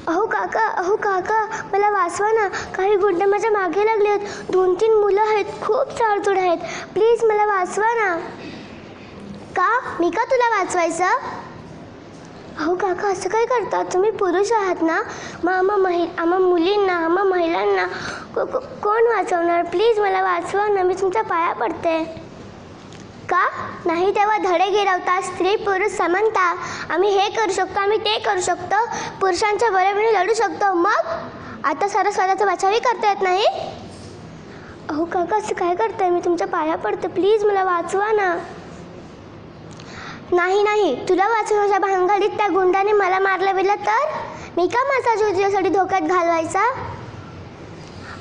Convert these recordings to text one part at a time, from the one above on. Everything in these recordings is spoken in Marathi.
अहो काका, मला वाचवा ना. काही गुंड माझ्या मागे लागले आहेत. 2-3 मुलं आहेत, खूप चाडचूड आहेत. प्लीज मला वाचवा ना. का? मी का तुला वाचवायचं? अहो काका, असं काय करता? तुम्ही पुरुष आहात ना. मग आम्हा मुलींना, आम्हा महिलांना कोण वाचवणार? प्लीज मला वाचवा ना. मी तुमच्या पाया पडते. का? नाही तेव्हा धडे गिरवता. स्त्री पुरुष समानता. आम्ही हे करू शकतो, आम्ही ते करू शकतो, पुरुषांच्या बरोबरीने लढू शकतो. मग आता स्वतःचा बचावही करता येत नाही. अहो काका, असं काय करताय? मी तुमच्या पाया पडते. प्लीज मला वाचवा ना. नाही, तुला वाचवण्याच्या भानगडीत त्या गुंडाने मला मारलं बिलं तर मी का माझा जीव तुझ्यासाठी धोक्यात घालवायचा?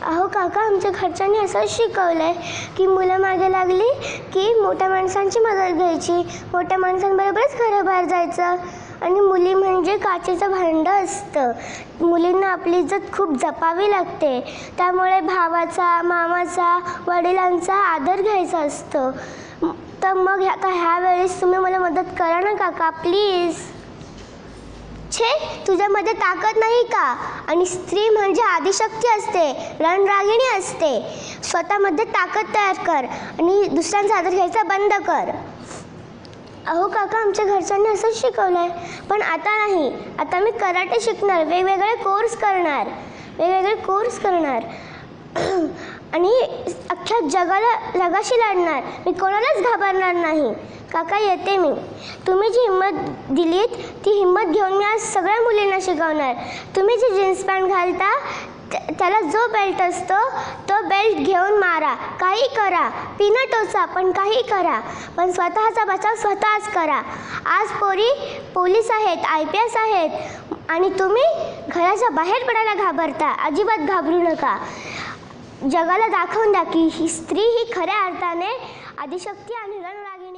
अहो काका, आमच्या घरच्यांनी असंच शिकवलंय की मुलं मागे लागली की मोठ्या माणसांची मदत घ्यायची, मोठ्या माणसांबरोबरच घराबाहेर जायचं. आणि मुली म्हणजे काचेचं भांडं असतं. मुलींना आपली इज्जत खूप जपावी लागते. त्यामुळे भावाचा, मामाचा, वडिलांचा आदर घ्यायचा असतो. तर मग ह्या वेळेस तुम्ही मला मदत करा ना काका, प्लीज. छे, तुझ्यामध्ये ताकद नाही का? आणि स्त्री म्हणजे आदिशक्ती असते, रणरागिणी असते. स्वतःमध्ये ताकद तयार कर आणि दुसऱ्यांचा आदर घ्यायचा बंद कर. अहो काका, आमच्या घरच्यांनी असंच शिकवलंय. पण आता नाही. आता मी कराटे शिकणार, वेगवेगळे कोर्स करणार आणि अख्ख्या जगाशी लढणार. मी कोणालाच घाबरणार नाही. काका, येते मी. तुम्ही जी हिंमत दिलीत ती हिंमत घेऊन मी आज सगळ्या मुलींना शिकवणार. तुम्ही जी जीन्स पॅन्ट घालता त्याला जो बेल्ट असतो तो बेल्ट घेऊन मारा. काही करा, पिनं टोचा, पण काही करा. पण स्वतःचा बचाव स्वतःच करा. आज पोरी पोलीस आहेत, IPS आहेत आणि तुम्ही घराच्या बाहेर पडायला घाबरता. अजिबात घाबरू नका. जगाला दाखवून द्या की ही स्त्री ही खऱ्या अर्थाने आदिशक्ती आणि रणरागिणी